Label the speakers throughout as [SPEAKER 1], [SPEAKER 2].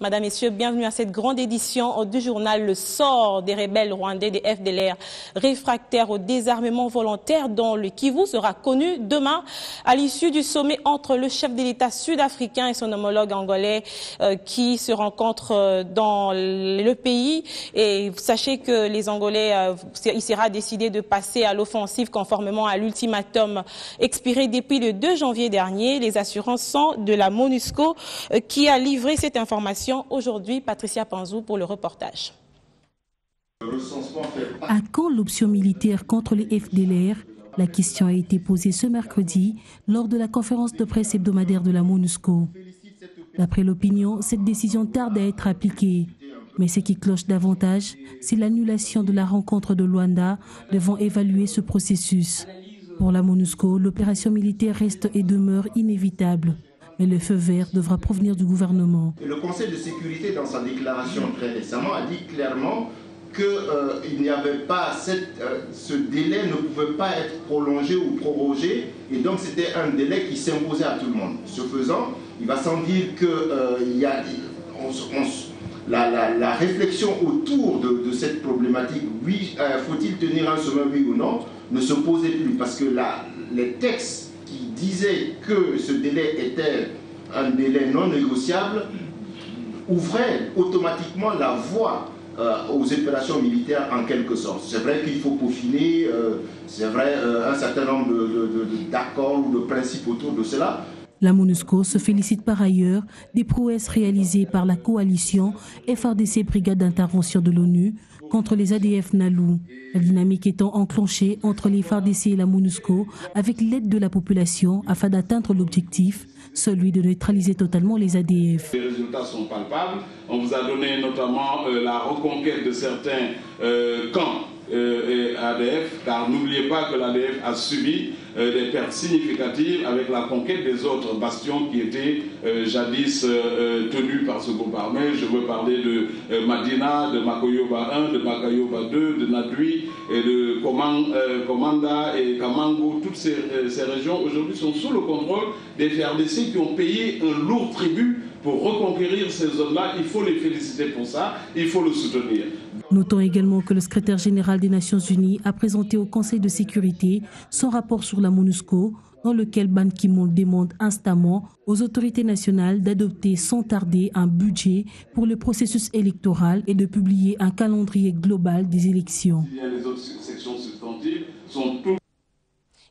[SPEAKER 1] Madame, Messieurs, bienvenue à cette grande édition du journal Le sort des rebelles rwandais des FDLR réfractaires au désarmement volontaire dont le Kivu sera connu demain à l'issue du sommet entre le chef de l'État sud-africain et son homologue angolais qui se rencontrent dans le pays. Et sachez que les Angolais, il sera décidé de passer à l'offensive conformément à l'ultimatum expiré depuis le 2 janvier dernier. Les assurances sont de la MONUSCO qui a livré cette information aujourd'hui. Patricia Panzou pour le reportage.
[SPEAKER 2] À quand l'option militaire contre les FDLR? La question a été posée ce mercredi lors de la conférence de presse hebdomadaire de la MONUSCO. D'après l'opinion, cette décision tarde à être appliquée. Mais ce qui cloche davantage, c'est l'annulation de la rencontre de Luanda devant évaluer ce processus. Pour la MONUSCO, l'opération militaire reste et demeure inévitable. Mais le feu vert devra provenir du gouvernement.
[SPEAKER 3] Le Conseil de sécurité, dans sa déclaration très récemment, a dit clairement qu'il n'y avait pas ce délai ne pouvait pas être prolongé ou prorogé, et donc c'était un délai qui s'imposait à tout le monde. Ce faisant, il va sans dire que la réflexion autour de cette problématique, oui, faut-il tenir un sommet, oui ou non, ne se posait plus, parce que les textes qui disait que ce délai était un délai non négociable, ouvrait automatiquement la voie aux opérations militaires en quelque sorte. C'est vrai qu'il faut peaufiner, c'est vrai un certain nombre d'accords ou de principes autour de cela.
[SPEAKER 2] La MONUSCO se félicite par ailleurs des prouesses réalisées par la coalition FARDC Brigade d'intervention de l'ONU contre les ADF Nalu. La dynamique étant enclenchée entre les FARDC et la MONUSCO avec l'aide de la population afin d'atteindre l'objectif, celui de neutraliser totalement les ADF.
[SPEAKER 4] Les résultats sont palpables. On vous a donné notamment la reconquête de certains camps ADF, car n'oubliez pas que l'ADF a subi des pertes significatives avec la conquête des autres bastions qui étaient jadis tenus par ce groupe armé. Je veux parler de Madina, de Makoyoba 1, de Makayoba 2, de Nadui, et de Komanda et Kamango. Toutes ces régions aujourd'hui sont sous le contrôle des FARDC qui ont payé un lourd tribut pour reconquérir ces zones-là. Il faut les féliciter pour ça, il faut le soutenir.
[SPEAKER 2] Notons également que le secrétaire général des Nations Unies a présenté au Conseil de sécurité son rapport sur la MONUSCO, dans lequel Ban Ki-moon demande instamment aux autorités nationales d'adopter sans tarder un budget pour le processus électoral et de publier un calendrier global des élections.
[SPEAKER 4] Les autres sections substantives sont toutes.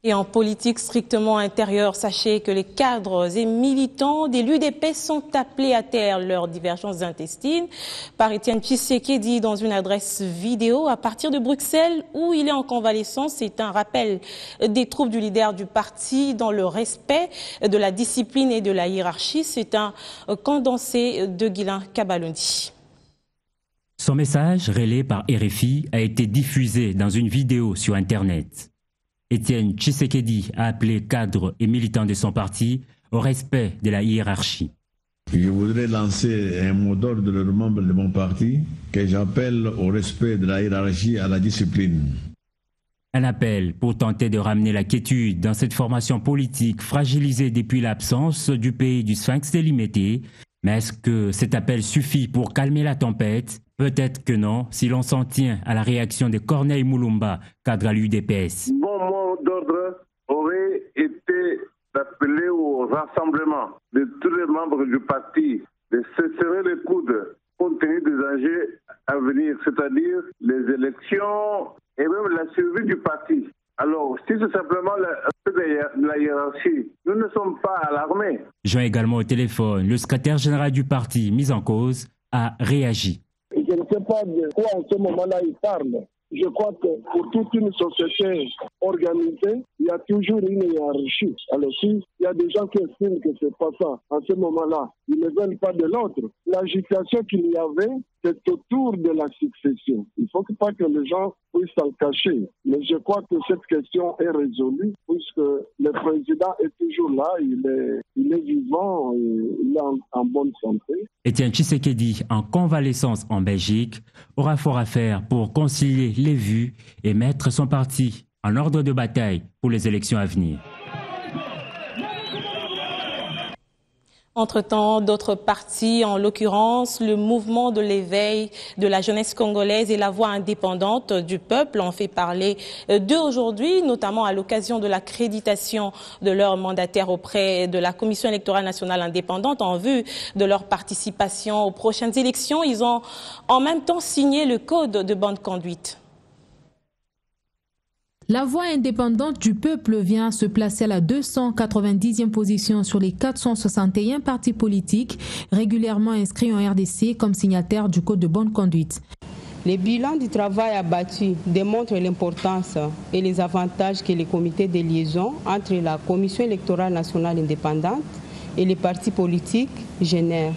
[SPEAKER 1] Et en politique strictement intérieure, sachez que les cadres et militants des l'UDP sont appelés à taire leurs divergences intestines par Étienne Tshisekedi dans une adresse vidéo à partir de Bruxelles où il est en convalescence. C'est un rappel des troupes du leader du parti dans le respect de la discipline et de la hiérarchie. C'est un condensé de Guylain Kabalondi.
[SPEAKER 5] Son message, relayé par RFI, a été diffusé dans une vidéo sur Internet. Étienne Tshisekedi a appelé cadres et militants de son parti au respect de la hiérarchie.
[SPEAKER 6] Je voudrais lancer un mot d'ordre aux membres de mon parti que j'appelle au respect de la hiérarchie à la discipline.
[SPEAKER 5] Un appel pour tenter de ramener la quiétude dans cette formation politique fragilisée depuis l'absence du pays du Sphinx délimité. Mais est-ce que cet appel suffit pour calmer la tempête? Peut-être que non, si l'on s'en tient à la réaction de Corneille Moulumba, cadre à l'UDPS.
[SPEAKER 7] Bon mot d'ordre aurait été d'appeler au rassemblement de tous les membres du parti, de se serrer les coudes compte tenu des enjeux à venir, c'est-à-dire les élections et même la survie du parti. Alors, si c'est simplement la hiérarchie, nous ne sommes pas alarmés.
[SPEAKER 5] Joint également au téléphone, le secrétaire général du parti mis en cause a réagi.
[SPEAKER 8] Je ne sais pas de quoi en ce moment-là il parle. Je crois que pour toute une société organisée, il y a toujours une hiérarchie. Alors s'il y a des gens qui estiment que ce n'est pas ça, en ce moment-là, ils ne veulent pas de l'autre. L'agitation qu'il y avait, c'est autour de la succession. Il ne faut pas que les gens puissent s'en cacher. Mais je crois que cette question est résolue puisque le président est toujours là, il est vivant, il est en bonne santé.
[SPEAKER 5] Étienne Tshisekedi, en convalescence en Belgique, aura fort à faire pour concilier les vues et mettre son parti en ordre de bataille pour les élections à venir.
[SPEAKER 1] Entre-temps, d'autres partis, en l'occurrence le mouvement de l'éveil de la jeunesse congolaise et la voix indépendante du peuple, ont fait parler d'eux aujourd'hui, notamment à l'occasion de l'accréditation de leur mandataire auprès de la Commission électorale nationale indépendante en vue de leur participation aux prochaines élections. Ils ont en même temps signé le code de bonne conduite.
[SPEAKER 9] La voix indépendante du peuple vient se placer à la 290e position sur les 461 partis politiques régulièrement inscrits en RDC comme signataires du Code de bonne conduite.
[SPEAKER 10] Les bilans du travail abattu démontrent l'importance et les avantages que les comités de liaison entre la Commission électorale nationale indépendante et les partis politiques génèrent.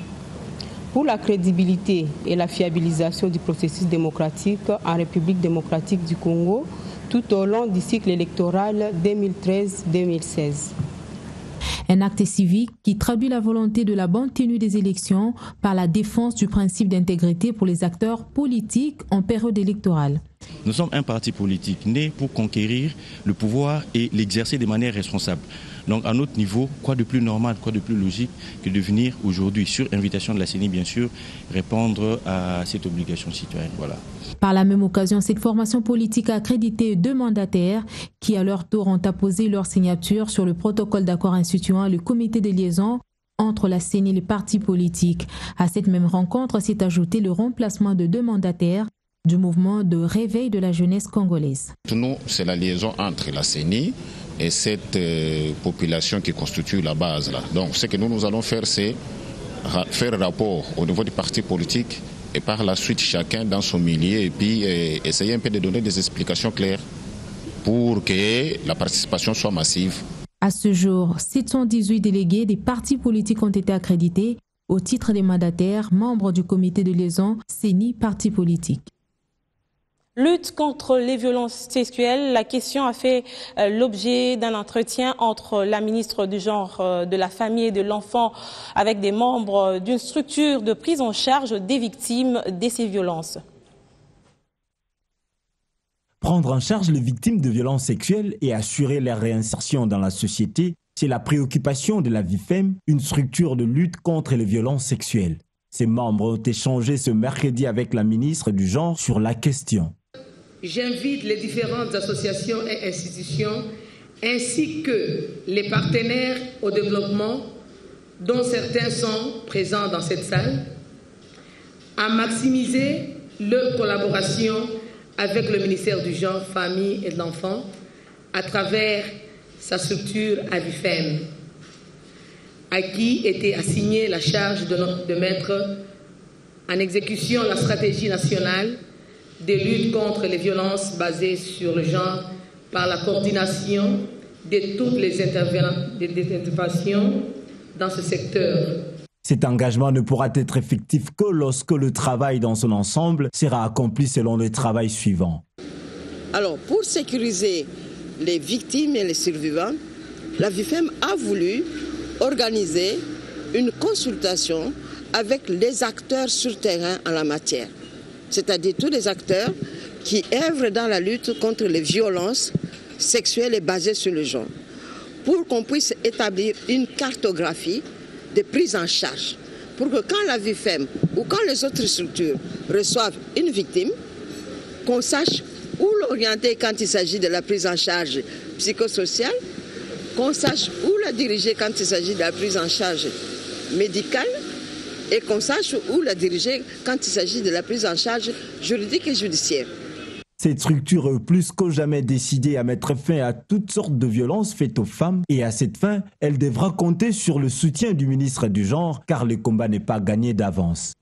[SPEAKER 10] Pour la crédibilité et la fiabilisation du processus démocratique en République démocratique du Congo, tout au long du cycle électoral 2013-2016.
[SPEAKER 9] Un acte civique qui traduit la volonté de la bonne tenue des élections par la défense du principe d'intégrité pour les acteurs politiques en période électorale.
[SPEAKER 11] Nous sommes un parti politique né pour conquérir le pouvoir et l'exercer de manière responsable. Donc à notre niveau, quoi de plus normal, quoi de plus logique que de venir aujourd'hui, sur invitation de la CENI bien sûr, répondre à cette obligation citoyenne. Voilà.
[SPEAKER 9] Par la même occasion, cette formation politique a accrédité 2 mandataires qui à leur tour ont apposé leur signature sur le protocole d'accord instituant le comité de liaison entre la CENI et les partis politiques. À cette même rencontre s'est ajouté le remplacement de 2 mandataires du mouvement de réveil de la jeunesse congolaise.
[SPEAKER 12] Pour nous, c'est la liaison entre la CENI et cette population qui constitue la base là. Donc ce que nous allons faire, c'est faire rapport au niveau des partis politiques et par la suite chacun dans son milieu et puis essayer un peu de donner des explications claires pour que la participation soit massive.
[SPEAKER 9] À ce jour, 718 délégués des partis politiques ont été accrédités au titre des mandataires membres du comité de liaison CENI partis politiques.
[SPEAKER 1] Lutte contre les violences sexuelles, la question a fait l'objet d'un entretien entre la ministre du Genre, de la Famille et de l'Enfant avec des membres d'une structure de prise en charge des victimes de ces violences.
[SPEAKER 13] Prendre en charge les victimes de violences sexuelles et assurer leur réinsertion dans la société, c'est la préoccupation de la VIFEM, une structure de lutte contre les violences sexuelles. Ses membres ont échangé ce mercredi avec la ministre du Genre sur la question.
[SPEAKER 14] J'invite les différentes associations et institutions, ainsi que les partenaires au développement, dont certains sont présents dans cette salle, à maximiser leur collaboration avec le ministère du Genre, Famille et de l'Enfant, à travers sa structure AVIFEM, à qui était assignée la charge de mettre en exécution la stratégie nationale de lutte contre les violences basées sur le genre par la coordination de toutes les interventions dans ce secteur.
[SPEAKER 13] Cet engagement ne pourra être effectif que lorsque le travail dans son ensemble sera accompli selon le travail suivant.
[SPEAKER 15] Alors, pour sécuriser les victimes et les survivants, la VIFEM a voulu organiser une consultation avec les acteurs sur terrain en la matière. C'est-à-dire tous les acteurs qui œuvrent dans la lutte contre les violences sexuelles et basées sur le genre, pour qu'on puisse établir une cartographie de prise en charge, pour que quand la VIFEM ou quand les autres structures reçoivent une victime, qu'on sache où l'orienter quand il s'agit de la prise en charge psychosociale, qu'on sache où la diriger quand il s'agit de la prise en charge médicale, et qu'on sache où la diriger quand il s'agit de la prise en charge juridique et judiciaire.
[SPEAKER 13] Cette structure est plus que jamais décidée à mettre fin à toutes sortes de violences faites aux femmes et à cette fin, elle devra compter sur le soutien du ministre du Genre car le combat n'est pas gagné d'avance.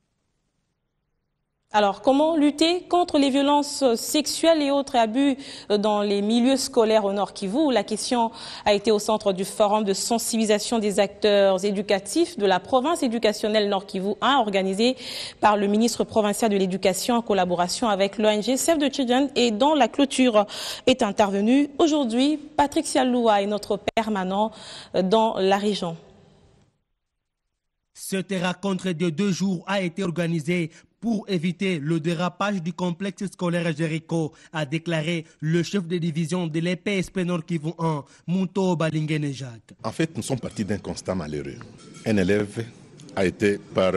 [SPEAKER 1] Alors, comment lutter contre les violences sexuelles et autres abus dans les milieux scolaires au Nord Kivu? La question a été au centre du forum de sensibilisation des acteurs éducatifs de la province éducationnelle Nord Kivu 1, organisé par le ministre provincial de l'Éducation en collaboration avec l'ONG Save the Children et dont la clôture est intervenue. Aujourd'hui, Patrick Sialoua est notre permanent dans la région.
[SPEAKER 16] Cette rencontre de 2 jours a été organisée pour éviter le dérapage du complexe scolaire Jéricho, a déclaré le chef de division de l'EPSP Nord Kivu 1, Munto Balingene Jacques.
[SPEAKER 17] En fait, nous sommes partis d'un constat malheureux. Un élève a été, par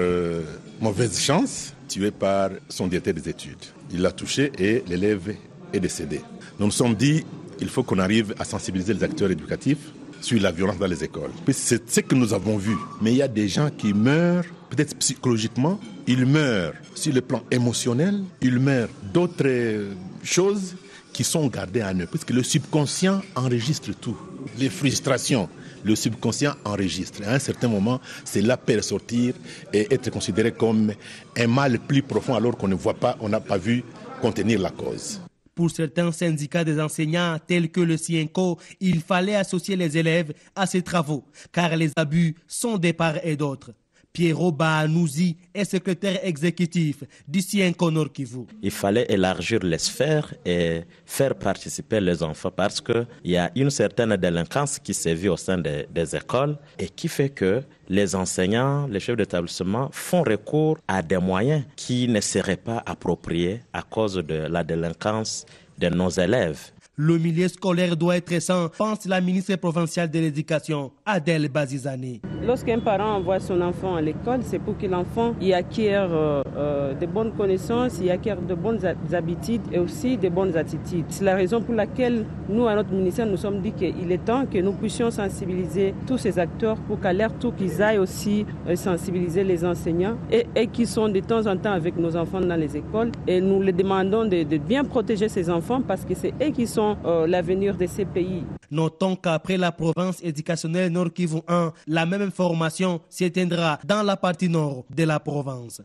[SPEAKER 17] mauvaise chance, tué par son directeur des études. Il l'a touché et l'élève est décédé. Nous nous sommes dit qu'il faut qu'on arrive à sensibiliser les acteurs éducatifs sur la violence dans les écoles. C'est ce que nous avons vu. Mais il y a des gens qui meurent, peut-être psychologiquement, ils meurent sur le plan émotionnel, ils meurent d'autres choses qui sont gardées en eux, puisque le subconscient enregistre tout. Les frustrations, le subconscient enregistre. À un certain moment, c'est là peut ressortir et être considéré comme un mal plus profond alors qu'on ne voit pas, on n'a pas vu contenir la cause.
[SPEAKER 16] Pour certains syndicats des enseignants tels que le Cienco, il fallait associer les élèves à ces travaux, car les abus sont de part et d'autre. Pierrot Bahanouzi est secrétaire exécutif du Cienco Nord Kivu.
[SPEAKER 18] Il fallait élargir les sphères et faire participer les enfants parce qu'il y a une certaine délinquance qui sévit au sein des écoles et qui fait que les enseignants, les chefs d'établissement font recours à des moyens qui ne seraient pas appropriés à cause de la délinquance de nos élèves.
[SPEAKER 16] Le milieu scolaire doit être sain, pense la ministre provinciale de l'Éducation, Adèle Bazizani.
[SPEAKER 10] Lorsqu'un parent envoie son enfant à l'école, c'est pour que l'enfant y acquiert de bonnes connaissances, y acquiert de bonnes habitudes et aussi de bonnes attitudes. C'est la raison pour laquelle nous, à notre ministère, nous sommes dit qu'il est temps que nous puissions sensibiliser tous ces acteurs pour qu'à leur tour, qu'ils aillent aussi sensibiliser les enseignants et qui sont de temps en temps avec nos enfants dans les écoles. Et nous les demandons de bien protéger ces enfants parce que c'est eux qui sont l'avenir de ces pays.
[SPEAKER 16] Notons qu'après la province éducationnelle Nord Kivu 1, la même formation s'éteindra dans la partie nord de la province.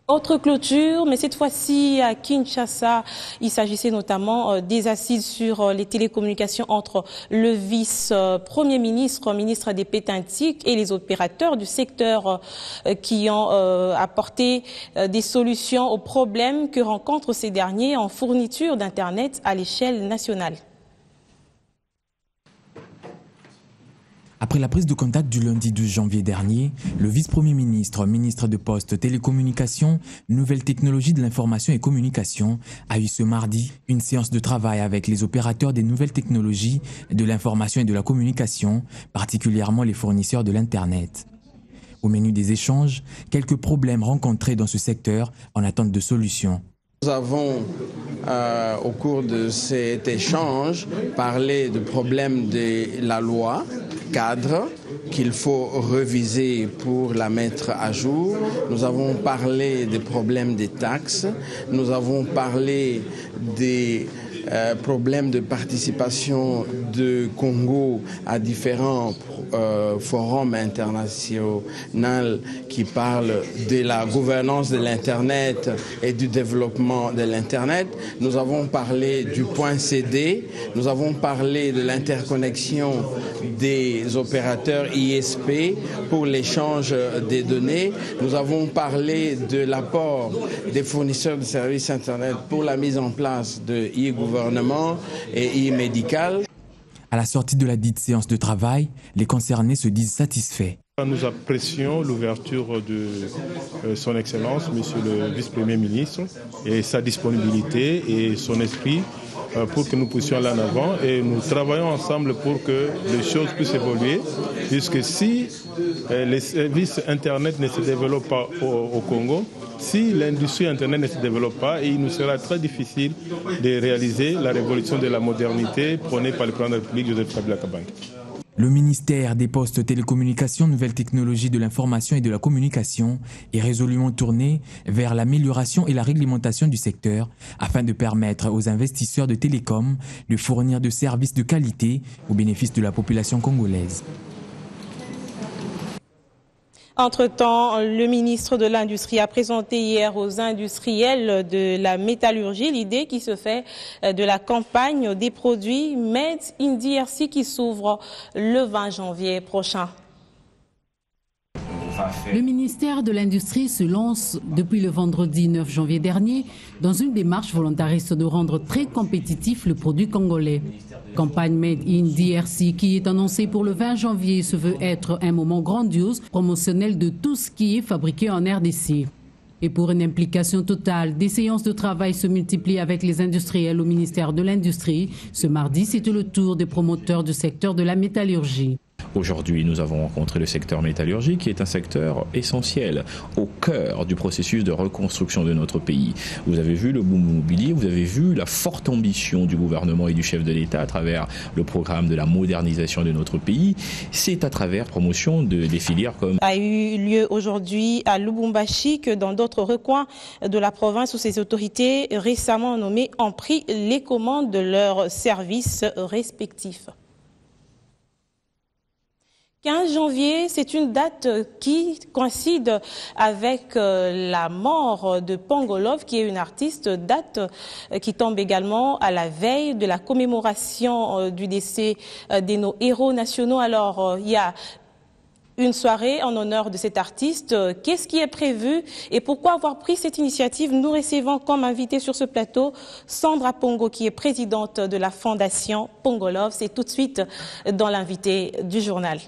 [SPEAKER 1] Autre clôture, mais cette fois-ci à Kinshasa, il s'agissait notamment des assises sur les télécommunications entre le vice-premier ministre, ministre des Pétantiques et les opérateurs du secteur qui ont apporté des solutions aux problèmes que rencontrent ces derniers en fourniture d'Internet à l'échelle nationale.
[SPEAKER 19] Après la prise de contact du lundi 12 janvier dernier, le vice-premier ministre, ministre de Postes, Télécommunications, Nouvelles Technologies de l'Information et Communication, a eu ce mardi une séance de travail avec les opérateurs des nouvelles technologies de l'information et de la communication, particulièrement les fournisseurs de l'Internet. Au menu des échanges, quelques problèmes rencontrés dans ce secteur en attente de solutions.
[SPEAKER 20] Nous avons, au cours de cet échange, parlé de problèmes de la loi cadre qu'il faut reviser pour la mettre à jour. Nous avons parlé des problèmes des taxes. Nous avons parlé des problèmes de participation de Congo à différents forums internationaux qui parlent de la gouvernance de l'Internet et du développement de l'Internet. Nous avons parlé du point CD. Nous avons parlé de l'interconnexion des opérateurs ISP pour l'échange des données. Nous avons parlé de l'apport des fournisseurs de services Internet pour la mise en place de e-gouvernement et e-médical.
[SPEAKER 19] À la sortie de la dite séance de travail, les concernés se disent satisfaits.
[SPEAKER 21] Nous apprécions l'ouverture de son Excellence, Monsieur le Vice-Premier ministre, et sa disponibilité et son esprit pour que nous puissions aller en avant. Et nous travaillons ensemble pour que les choses puissent évoluer, puisque si les services Internet ne se développent pas au Congo, si l'industrie Internet ne se développe pas, il nous sera très difficile de réaliser la révolution de la modernité prônée par le président de la République, Joseph Kabila Kabange.
[SPEAKER 19] Le ministère des Postes, Télécommunications, Nouvelles Technologies de l'Information et de la Communication est résolument tourné vers l'amélioration et la réglementation du secteur afin de permettre aux investisseurs de télécom de fournir de services de qualité au bénéfice de la population congolaise.
[SPEAKER 1] Entre-temps, le ministre de l'Industrie a présenté hier aux industriels de la métallurgie l'idée qui se fait de la campagne des produits Made in DRC qui s'ouvre le 20 janvier prochain.
[SPEAKER 3] Le ministère de l'Industrie se lance depuis le vendredi 9 janvier dernier dans une démarche volontariste de rendre très compétitif le produit congolais. Campagne Made in DRC qui est annoncée pour le 20 janvier se veut être un moment grandiose, promotionnel de tout ce qui est fabriqué en RDC. Et pour une implication totale, des séances de travail se multiplient avec les industriels au ministère de l'Industrie. Ce mardi, c'était le tour des promoteurs du secteur de la métallurgie.
[SPEAKER 22] Aujourd'hui, nous avons rencontré le secteur métallurgique qui est un secteur essentiel au cœur du processus de reconstruction de notre pays. Vous avez vu le boom immobilier, vous avez vu la forte ambition du gouvernement et du chef de l'État à travers le programme de la modernisation de notre pays. C'est à travers promotion des filières comme...
[SPEAKER 1] A eu lieu aujourd'hui à Lubumbashi que dans d'autres recoins de la province où ces autorités récemment nommées ont pris les commandes de leurs services respectifs. 15 janvier, c'est une date qui coïncide avec la mort de Pongolov, qui est une artiste, date qui tombe également à la veille de la commémoration du décès de nos héros nationaux. Alors, il y a une soirée en honneur de cet artiste. Qu'est-ce qui est prévu et pourquoi avoir pris cette initiative? Nous recevons comme invité sur ce plateau Sandra Pongo, qui est présidente de la Fondation Pongolov. C'est tout de suite dans l'invité du journal.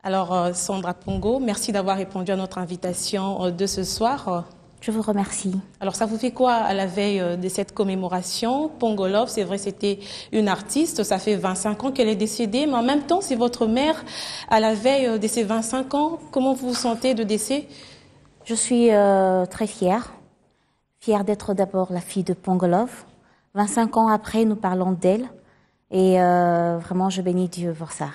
[SPEAKER 1] Alors, Sandra Pongo, merci d'avoir répondu à notre invitation de ce soir.
[SPEAKER 23] Je vous remercie.
[SPEAKER 1] Alors, ça vous fait quoi à la veille de cette commémoration? Pongolov, c'est vrai, c'était une artiste, ça fait 25 ans qu'elle est décédée, mais en même temps, c'est votre mère à la veille de ces 25 ans. Comment vous vous sentez de décès?
[SPEAKER 23] Je suis très fière d'être d'abord la fille de Pongolov. 25 ans après, nous parlons d'elle. Et vraiment, je bénis Dieu pour ça.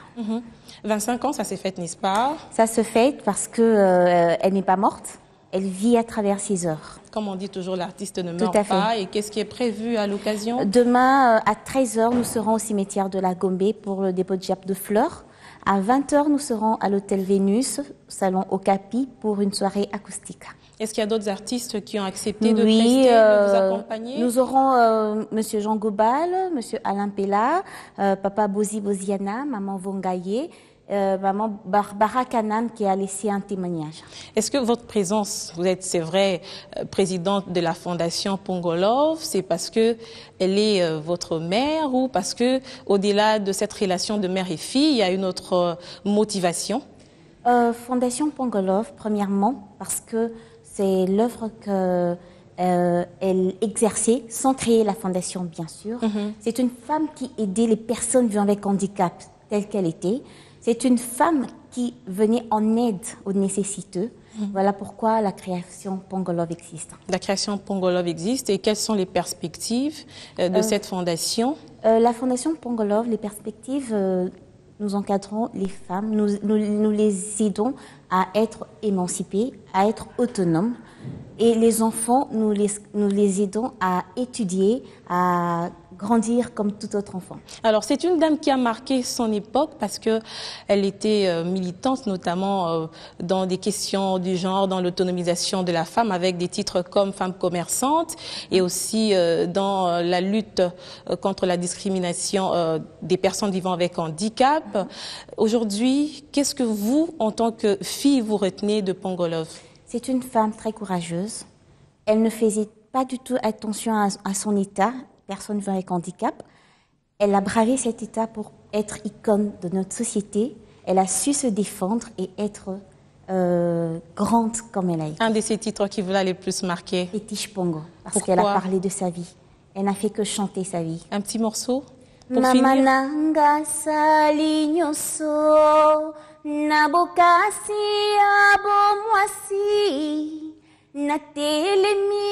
[SPEAKER 1] 25 ans, ça s'est fait, n'est-ce pas? Ça
[SPEAKER 23] se fait parce qu'elle n'est pas morte. Elle vit à travers ses œuvres.
[SPEAKER 1] Comme on dit toujours, l'artiste ne meurt pas. Et qu'est-ce qui est prévu à l'occasion?
[SPEAKER 23] Demain, à 13h, nous serons au cimetière de la Gombe pour le dépôt de fleurs. À 20h, nous serons à l'hôtel Vénus, salon Okapi, pour une soirée acoustique.
[SPEAKER 1] Est-ce qu'il y a d'autres artistes qui ont accepté de prester, de vous accompagner?
[SPEAKER 23] Nous aurons Monsieur Jean Gobal, Monsieur Alain Pella, Papa Bozi Boziana, Maman Vongaye, Maman Barbara Kanam qui a laissé un témoignage.
[SPEAKER 1] Est-ce que votre présence, vous êtes, c'est vrai, présidente de la Fondation Pongolov, c'est parce que elle est votre mère ou parce que, au-delà de cette relation de mère et fille, il y a une autre motivation?
[SPEAKER 23] Fondation Pongolov, premièrement, parce que c'est l'œuvre qu'elle exerçait sans créer la fondation, bien sûr. C'est une femme qui aidait les personnes vivant avec handicap telles qu'elle était. C'est une femme qui venait en aide aux nécessiteux. Voilà pourquoi la création Pongolov existe.
[SPEAKER 1] La création Pongolov existe et quelles sont les perspectives de cette fondation?
[SPEAKER 23] La fondation Pongolov, les perspectives, nous encadrons les femmes, nous les aidons à être émancipées, à être autonomes. Et les enfants, nous les aidons à étudier, à grandir comme tout autre enfant.
[SPEAKER 1] Alors, c'est une dame qui a marqué son époque parce qu'elle était militante, notamment dans des questions du genre, dans l'autonomisation de la femme, avec des titres comme Femme commerçante et aussi dans la lutte contre la discrimination des personnes vivant avec handicap. Aujourd'hui, qu'est-ce que vous, en tant que fille, vous retenez de Pongolov?
[SPEAKER 23] C'est une femme très courageuse. Elle ne faisait pas du tout attention à son état, personne vivant avec handicap. Elle a bravé cet état pour être icône de notre société. Elle a su se défendre et être grande comme elle a été.
[SPEAKER 1] Un de ses titres qui vous a le plus marqué?
[SPEAKER 23] Petiche Pongo, parce qu'elle a parlé de sa vie. Elle n'a fait que chanter sa vie.
[SPEAKER 1] Un petit morceau pour
[SPEAKER 23] Mama
[SPEAKER 1] finir?
[SPEAKER 23] nanga salinyoso nabokasi abomwasi natelemi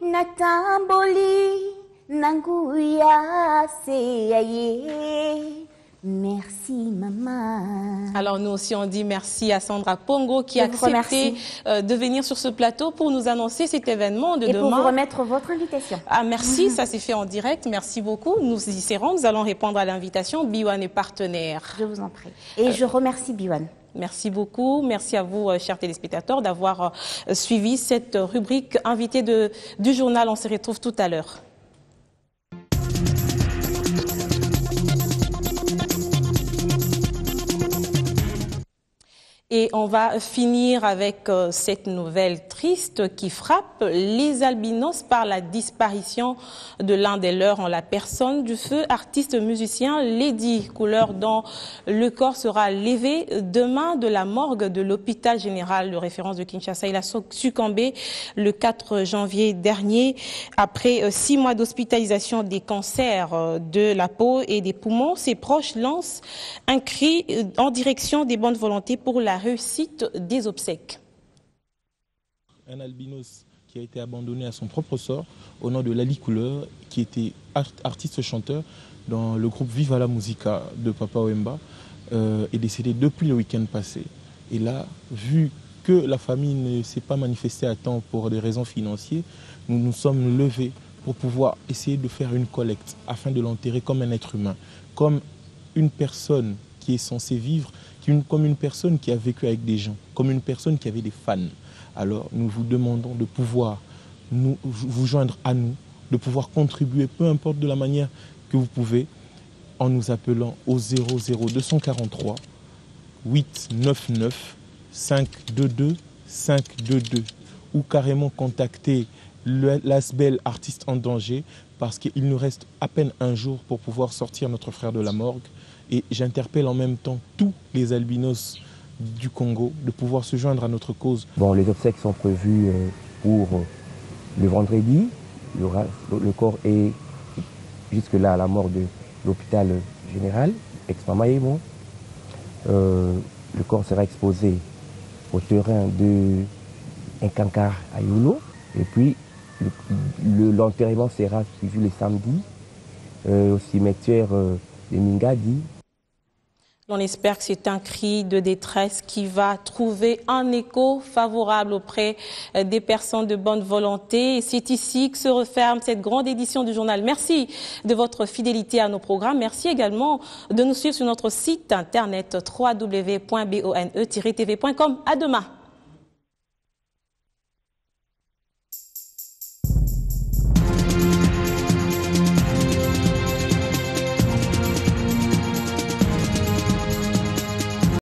[SPEAKER 23] natamboli nanguya seyaye. Merci maman.
[SPEAKER 1] Alors nous aussi on dit merci à Sandra Pongo qui a accepté de venir sur ce plateau pour nous annoncer cet événement de demain.
[SPEAKER 23] Et pour vous remettre votre invitation.
[SPEAKER 1] Ah merci, ça s'est fait en direct, merci beaucoup. Nous y serons, nous allons répondre à l'invitation. Biwan est partenaire.
[SPEAKER 23] Je vous en prie. Et je remercie Biwan.
[SPEAKER 1] Merci beaucoup. Merci à vous, chers téléspectateurs, d'avoir suivi cette rubrique invitée du journal. On se retrouve tout à l'heure. Et on va finir avec cette nouvelle triste qui frappe les albinos par la disparition de l'un des leurs en la personne du feu artiste musicien Lady Couleur, dont le corps sera levé demain de la morgue de l'hôpital général de référence de Kinshasa. Il a succombé le 4 janvier dernier après 6 mois d'hospitalisation des cancers de la peau et des poumons. Ses proches lancent un cri en direction des bonnes volontés pour la réussite des obsèques.
[SPEAKER 21] Un albinos qui a été abandonné à son propre sort au nom de Lady Couleur, qui était artiste-chanteur dans le groupe Viva la Musica de Papa Wemba, est décédé depuis le week-end passé. Et là, vu que la famille ne s'est pas manifestée à temps pour des raisons financières, nous nous sommes levés pour pouvoir essayer de faire une collecte afin de l'enterrer comme un être humain, comme une personne qui est censée vivre, comme une personne qui a vécu avec des gens, comme une personne qui avait des fans. Alors nous vous demandons de pouvoir vous joindre à nous, de pouvoir contribuer, peu importe de la manière que vous pouvez, en nous appelant au 00243 899 522 522 ou carrément contacter l'ASBEL Artiste en Danger, parce qu'il nous reste à peine un jour pour pouvoir sortir notre frère de la morgue. Et j'interpelle en même temps tous les albinos du Congo de pouvoir se joindre à notre cause.
[SPEAKER 2] Bon, les obsèques sont prévues pour le vendredi. Le corps est jusque-là à la mort de l'hôpital général, ex-Mamaïmo. Le corps sera exposé au terrain de Nkankar à Yolo. Et puis, l'enterrement sera suivi le samedi au cimetière de Mingadi.
[SPEAKER 1] On espère que c'est un cri de détresse qui va trouver un écho favorable auprès des personnes de bonne volonté. Et c'est ici que se referme cette grande édition du journal. Merci de votre fidélité à nos programmes. Merci également de nous suivre sur notre site internet www.bone-tv.com. À demain.